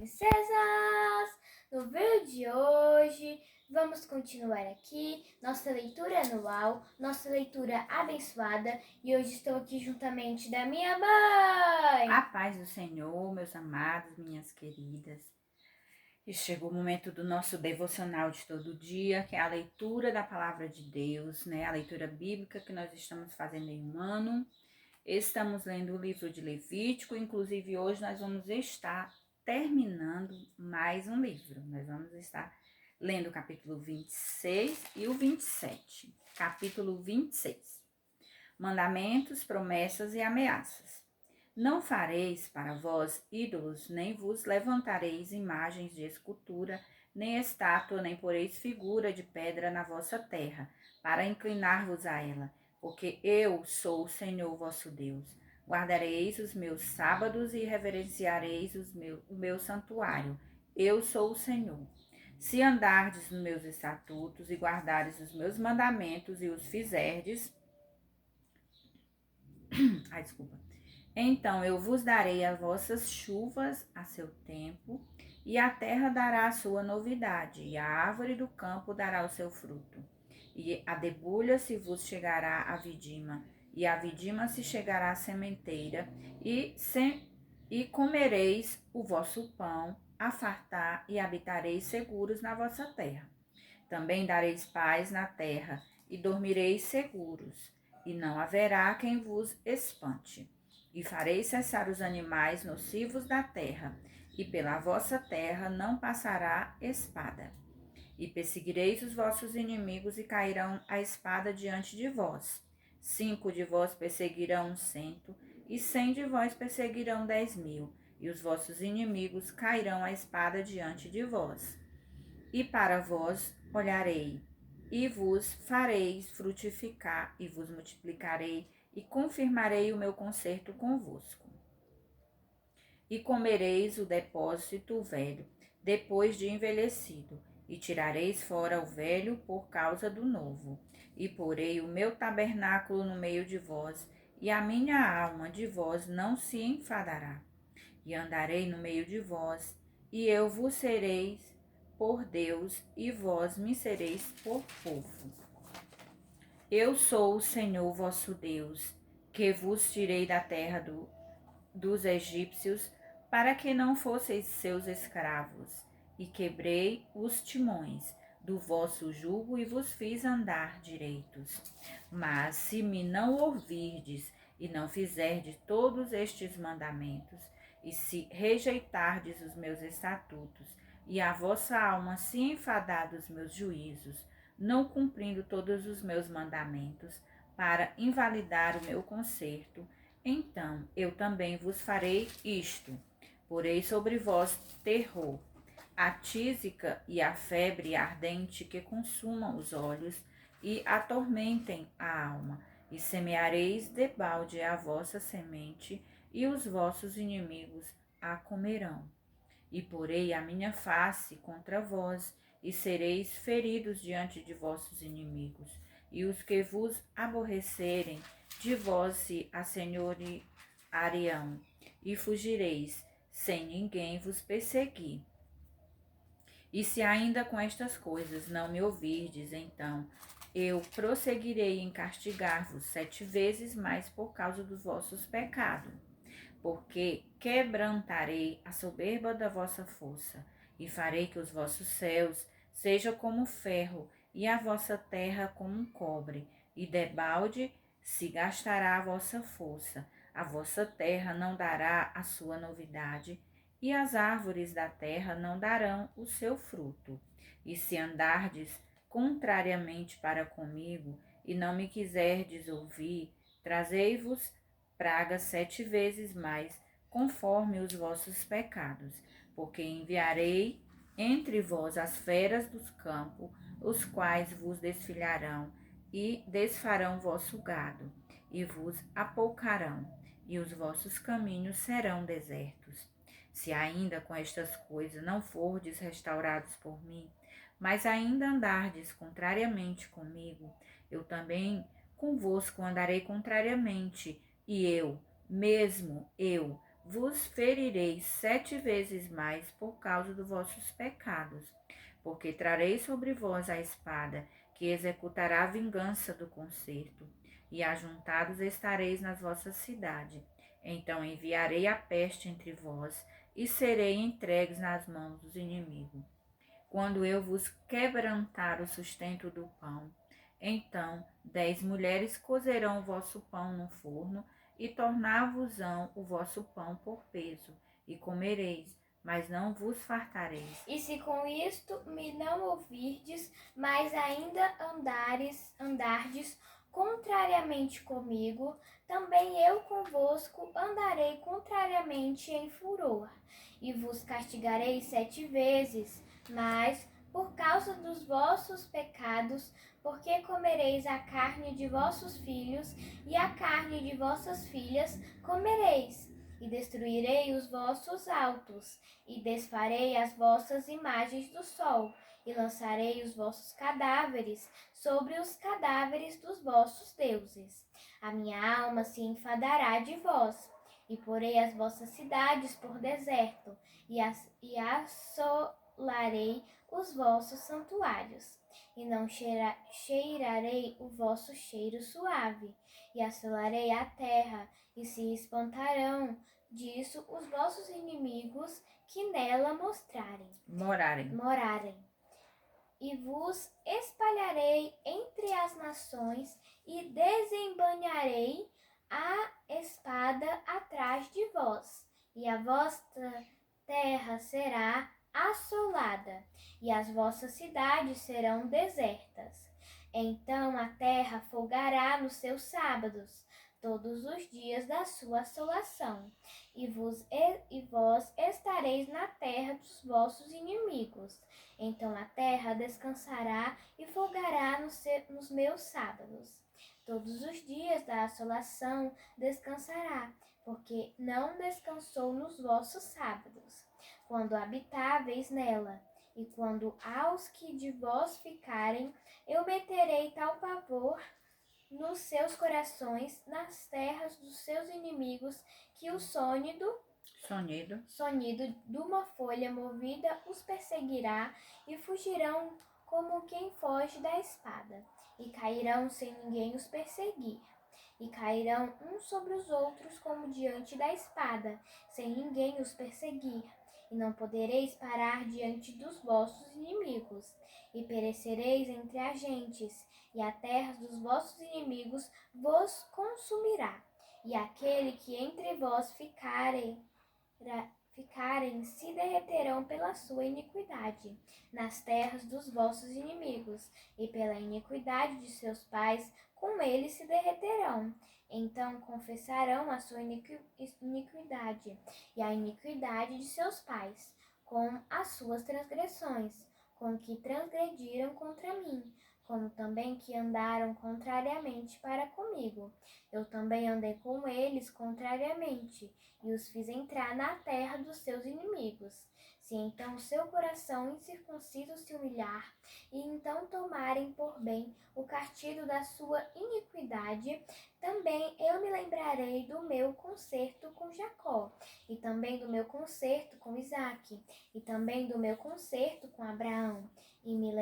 princesas! No vídeo de hoje, vamos continuar aqui nossa leitura anual, nossa leitura abençoada, e hoje estou aqui juntamente da minha mãe! A paz do Senhor, meus amados, minhas queridas. E chegou o momento do nosso devocional de todo dia, que é a leitura da palavra de Deus, né? A leitura bíblica que nós estamos fazendo em um ano. Estamos lendo o livro de Levítico, inclusive hoje nós vamos estar terminando mais um livro. Nós vamos estar lendo o capítulo 26 e o 27. Capítulo 26. Mandamentos, promessas e ameaças. Não fareis para vós ídolos, nem vos levantareis imagens de escultura, nem estátua, nem poreis figura de pedra na vossa terra, para inclinar-vos a ela, porque eu sou o Senhor vosso Deus. Guardareis os meus sábados e reverenciareis o meu santuário. Eu sou o Senhor. Se andardes nos meus estatutos e guardares os meus mandamentos e os fizerdes, desculpa. Então eu vos darei as vossas chuvas a seu tempo, e a terra dará a sua novidade, e a árvore do campo dará o seu fruto. E a debulha se vos chegará a vidima, e a vidima se chegará à sementeira, e comereis o vosso pão, a fartar, e habitareis seguros na vossa terra. Também dareis paz na terra, e dormireis seguros, e não haverá quem vos espante. E fareis cessar os animais nocivos da terra, e pela vossa terra não passará espada. E perseguireis os vossos inimigos, e cairão a espada diante de vós. 5 de vós perseguirão 100, e 100 de vós perseguirão 10.000, e os vossos inimigos cairão a espada diante de vós. E para vós olharei, e vos fareis frutificar, e vos multiplicarei, e confirmarei o meu concerto convosco. E comereis o depósito velho, depois de envelhecido, e tirareis fora o velho por causa do novo. E porei o meu tabernáculo no meio de vós, e a minha alma de vós não se enfadará. E andarei no meio de vós, e eu vos sereis por Deus, e vós me sereis por povo. Eu sou o Senhor vosso Deus, que vos tirei da terra dos egípcios, para que não fosseis seus escravos, e quebrei os timões do vosso jugo e vos fiz andar direitos. Mas se me não ouvirdes e não fizerdes todos estes mandamentos, e se rejeitardes os meus estatutos, e a vossa alma se enfadar dos meus juízos, não cumprindo todos os meus mandamentos, para invalidar o meu concerto, então eu também vos farei isto: porei sobre vós terror, a tísica e a febre ardente que consumam os olhos e atormentem a alma, e semeareis debalde a vossa semente, e os vossos inimigos a comerão. E porei a minha face contra vós, e sereis feridos diante de vossos inimigos, e os que vos aborrecerem de vós se assenhorearão, e fugireis, sem ninguém vos perseguir. E se ainda com estas coisas não me ouvirdes, então eu prosseguirei em castigar-vos 7 vezes mais por causa dos vossos pecados. Porque quebrantarei a soberba da vossa força, e farei que os vossos céus sejam como ferro, e a vossa terra como um cobre, e debalde se gastará a vossa força, a vossa terra não dará a sua novidade, e as árvores da terra não darão o seu fruto. E se andardes contrariamente para comigo, e não me quiserdes ouvir, trazei-vos pragas 7 vezes mais, conforme os vossos pecados, porque enviarei entre vós as feras dos campos, os quais vos desfilharão e desfarão vosso gado, e vos apoucarão, e os vossos caminhos serão desertos. Se ainda com estas coisas não fordes restaurados por mim, mas ainda andardes contrariamente comigo, eu também convosco andarei contrariamente, e eu, mesmo eu, vos ferirei 7 vezes mais por causa dos vossos pecados, porque trarei sobre vós a espada, que executará a vingança do concerto, e ajuntados estareis nas vossas cidades. Então enviarei a peste entre vós, e serei entregues nas mãos dos inimigos. Quando eu vos quebrantar o sustento do pão, então 10 mulheres cozerão o vosso pão no forno, e tornar-vos-ão o vosso pão por peso, e comereis, mas não vos fartareis. E se com isto me não ouvirdes, mas ainda andardes contrariamente comigo, também eu convosco andarei contrariamente em furor, e vos castigarei 7 vezes, mas por causa dos vossos pecados, porque comereis a carne de vossos filhos, e a carne de vossas filhas comereis, e destruirei os vossos altos, e desfarei as vossas imagens do sol, e lançarei os vossos cadáveres sobre os cadáveres dos vossos deuses. A minha alma se enfadará de vós, e porei as vossas cidades por deserto, e assolarei os vossos santuários, e não cheirarei o vosso cheiro suave, e assolarei a terra, e se espantarão disso os vossos inimigos que nela morarem. E vos espalharei entre as nações e desembanharei a espada atrás de vós, e a vossa terra será assolada, e as vossas cidades serão desertas. Então a terra folgará nos seus sábados, todos os dias da sua assolação, e vós estareis na terra dos vossos inimigos. Então a terra descansará e folgará nos meus sábados. Todos os dias da assolação descansará, porque não descansou nos vossos sábados, quando habitáveis nela. E quando aos que de vós ficarem, eu meterei tal pavor nos seus corações, nas terras dos seus inimigos, que o sonido de uma folha movida os perseguirá, e fugirão como quem foge da espada, e cairão sem ninguém os perseguir. E cairão uns sobre os outros como diante da espada, sem ninguém os perseguir. E não podereis parar diante dos vossos inimigos, e perecereis entre as gentes, e a terra dos vossos inimigos vos consumirá. E aquele que entre vós ficarem se derreterão pela sua iniquidade nas terras dos vossos inimigos, e pela iniquidade de seus pais com eles se derreterão. Então confessarão a sua iniquidade e a iniquidade de seus pais, com as suas transgressões, com que transgrediram contra mim, como também que andaram contrariamente para comigo. Eu também andei com eles contrariamente, e os fiz entrar na terra dos seus inimigos. Se então o seu coração incircunciso se humilhar, e então tomarem por bem o castigo da sua iniquidade, também eu me lembrarei do meu concerto com Jacó, e também do meu concerto com Isaque, e também do meu concerto com Abraão, e me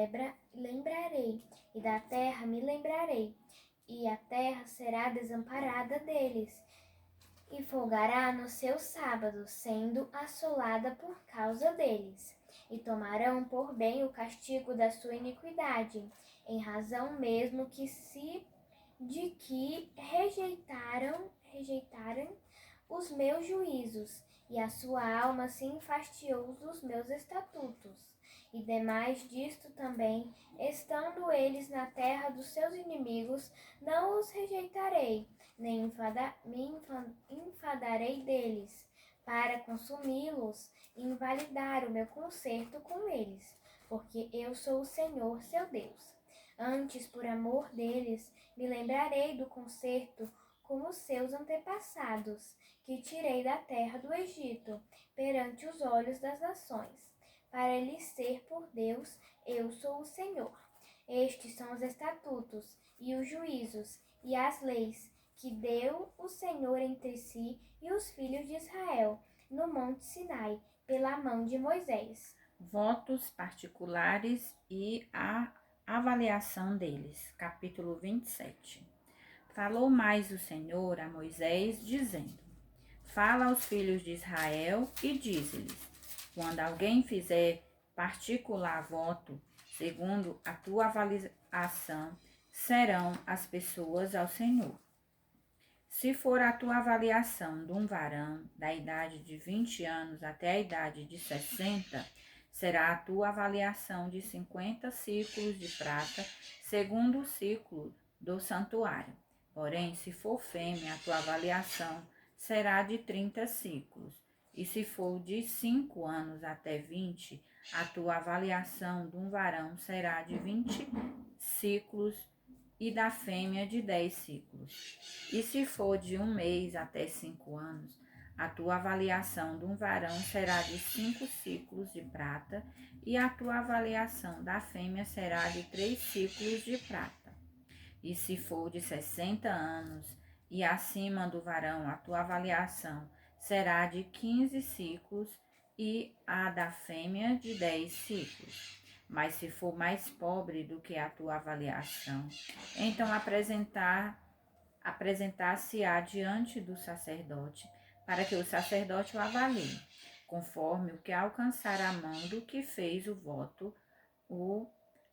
lembrarei, e da terra me lembrarei, e a terra será desamparada deles, e folgará nos seus sábados, sendo assolada por causa deles. E tomarão por bem o castigo da sua iniquidade, em razão mesmo de que rejeitaram os meus juízos, e a sua alma se enfastiou dos meus estatutos. E demais disto também, estando eles na terra dos seus inimigos, não os rejeitarei, nem me enfadarei deles, para consumi-los e invalidar o meu concerto com eles, porque eu sou o Senhor seu Deus. Antes, por amor deles, me lembrarei do concerto com os seus antepassados, que tirei da terra do Egito, perante os olhos das nações, para lhes ser por Deus. Eu sou o Senhor. Estes são os estatutos e os juízos e as leis que deu o Senhor entre si e os filhos de Israel, no monte Sinai, pela mão de Moisés. Votos particulares e a avaliação deles. Capítulo 27. Falou mais o Senhor a Moisés, dizendo: Fala aos filhos de Israel e dize-lhes: Quando alguém fizer particular voto, segundo a tua avaliação, serão as pessoas ao Senhor. Se for a tua avaliação de um varão da idade de 20 anos até a idade de 60, será a tua avaliação de 50 ciclos de prata, segundo o ciclo do santuário. Porém, se for fêmea, a tua avaliação será de 30 ciclos. E se for de 5 anos até 20, a tua avaliação de um varão será de 20 ciclos e da fêmea de 10 ciclos. E se for de 1 mês até 5 anos, a tua avaliação de um varão será de 5 ciclos de prata, e a tua avaliação da fêmea será de 3 ciclos de prata. E se for de 60 anos e acima do varão, a tua avaliação será de 15 ciclos, e a da fêmea de 10 ciclos. Mas se for mais pobre do que a tua avaliação, então apresentar-se-á diante do sacerdote, para que o sacerdote o avalie, conforme o que alcançar a mão do que fez o voto, o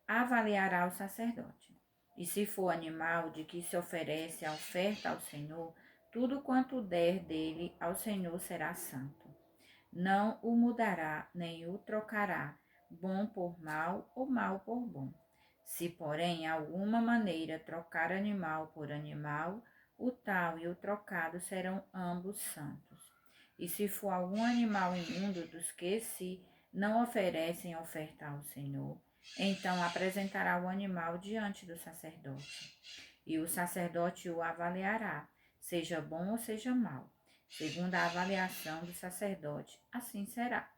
avaliará o sacerdote. E se for animal de que se oferece a oferta ao Senhor, tudo quanto der dele ao Senhor será santo. Não o mudará, nem o trocará, bom por mal ou mal por bom. Se, porém, alguma maneira trocar animal por animal, o tal e o trocado serão ambos santos. E se for algum animal imundo dos que se não oferecem oferta ao Senhor, então apresentará o animal diante do sacerdote. E o sacerdote o avaliará, seja bom ou seja mau. Segundo a avaliação do sacerdote, assim será.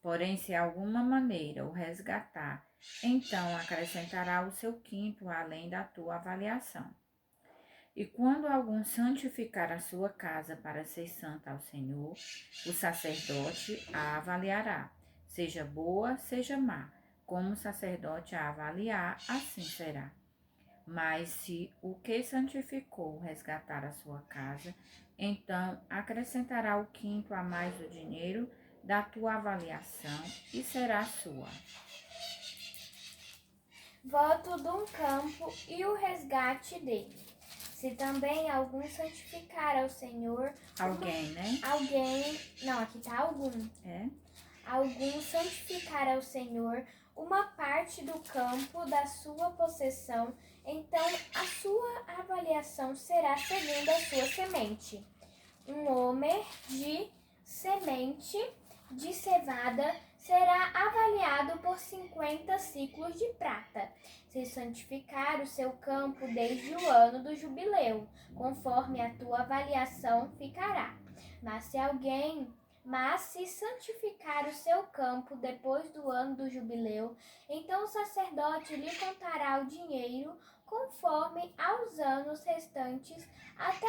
Porém, se alguma maneira o resgatar, então acrescentará o seu quinto além da tua avaliação. E quando algum santificar a sua casa para ser santa ao Senhor, o sacerdote a avaliará, seja boa, seja má. Como o sacerdote a avaliar, assim será. Mas se o que santificou resgatar a sua casa, então acrescentará o quinto a mais do dinheiro da tua avaliação e será sua. Voto de um campo e o resgate dele. Se também algum santificar ao Senhor... Alguém, né? Não, aqui tá algum. Algum santificar ao Senhor uma parte do campo da sua possessão, então a sua avaliação será segundo a sua semente. Um homer de semente de cevada será avaliado por 50 ciclos de prata, se santificar o seu campo desde o ano do jubileu, conforme a tua avaliação ficará. Mas se santificar o seu campo depois do ano do jubileu, então o sacerdote lhe contará o dinheiro conforme aos anos restantes até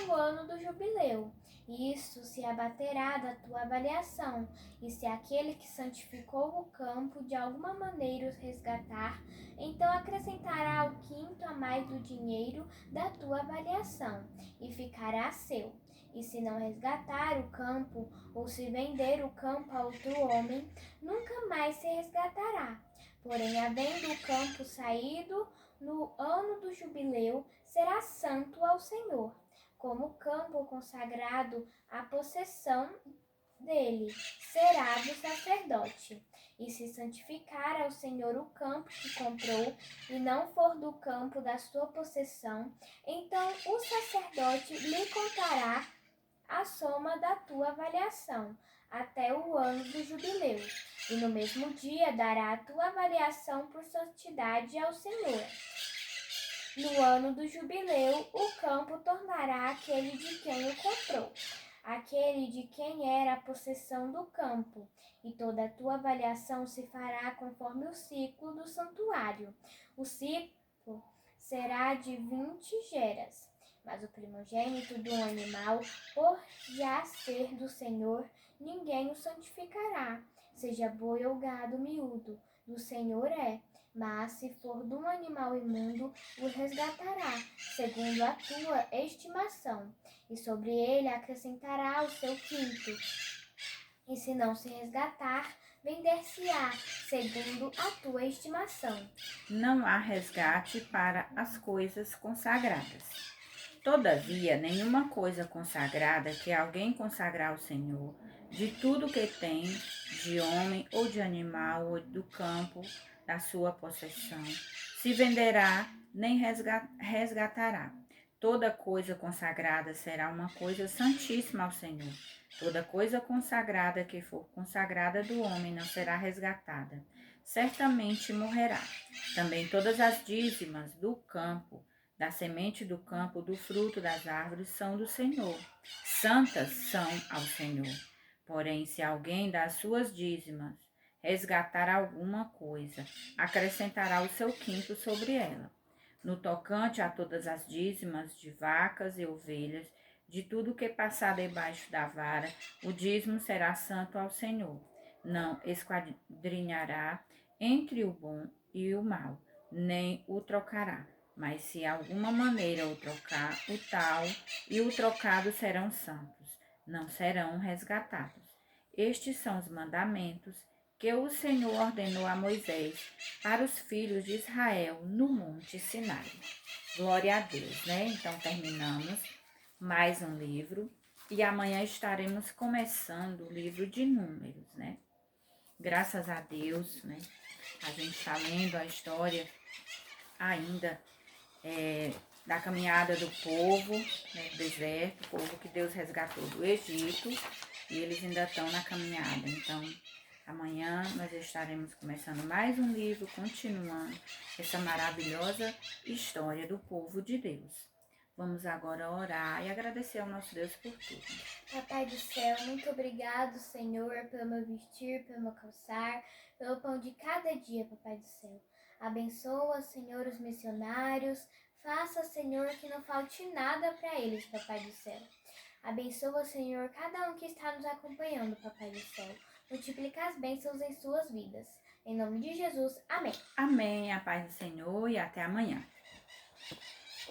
o ano do jubileu. Isso se abaterá da tua avaliação, e se aquele que santificou o campo de alguma maneira os resgatar, então acrescentará o quinto a mais do dinheiro da tua avaliação, e ficará seu. E se não resgatar o campo, ou se vender o campo a outro homem, nunca mais se resgatará. Porém, havendo o campo saído no ano do jubileu, será santo ao Senhor, como campo consagrado à possessão dele, será do sacerdote. E se santificar ao Senhor o campo que comprou, e não for do campo da sua possessão, então o sacerdote lhe contará a soma da tua avaliação, até o ano do jubileu. E no mesmo dia dará a tua avaliação por santidade ao Senhor. No ano do jubileu, o campo tornará aquele de quem o comprou, aquele de quem era a possessão do campo, e toda a tua avaliação se fará conforme o ciclo do santuário. O ciclo será de 20 geras. Mas o primogênito do animal, por já ser do Senhor, ninguém o santificará. Seja boi ou gado miúdo, do Senhor é. Mas se for de um animal imundo, o resgatará, segundo a tua estimação, e sobre ele acrescentará o seu quinto. E se não se resgatar, vender-se-á, segundo a tua estimação. Não há resgate para as coisas consagradas. Todavia, nenhuma coisa consagrada que alguém consagrar ao Senhor, de tudo que tem, de homem ou de animal ou do campo, da sua possessão, se venderá nem resgatará. Toda coisa consagrada será uma coisa santíssima ao Senhor. Toda coisa consagrada que for consagrada do homem não será resgatada. Certamente morrerá. Também todas as dízimas do campo, da semente do campo, do fruto das árvores, são do Senhor. Santas são ao Senhor. Porém, se alguém das suas dízimas resgatar alguma coisa, acrescentará o seu quinto sobre ela. No tocante a todas as dízimas de vacas e ovelhas, de tudo que passar debaixo da vara, o dízimo será santo ao Senhor. Não esquadrinhará entre o bom e o mal, nem o trocará. Mas se alguma maneira o trocar, o tal e o trocado serão santos, não serão resgatados. Estes são os mandamentos que o Senhor ordenou a Moisés para os filhos de Israel no Monte Sinai. Glória a Deus, né? Então terminamos mais um livro e amanhã estaremos começando o livro de Números, né? Graças a Deus, né? A gente está lendo a história ainda da caminhada do povo, né, do deserto, o povo que Deus resgatou do Egito, e eles ainda estão na caminhada. Então, amanhã nós estaremos começando mais um livro, continuando essa maravilhosa história do povo de Deus. Vamos agora orar e agradecer ao nosso Deus por tudo. Papai do céu, muito obrigado, Senhor, pelo meu vestir, pelo meu calçar, pelo pão de cada dia, Papai do céu. Abençoa, Senhor, os missionários. Faça, Senhor, que não falte nada para eles, Papai do céu. Abençoa, Senhor, cada um que está nos acompanhando, Papai do céu. Multiplica as bênçãos em suas vidas. Em nome de Jesus, amém. Amém, a paz do Senhor e até amanhã.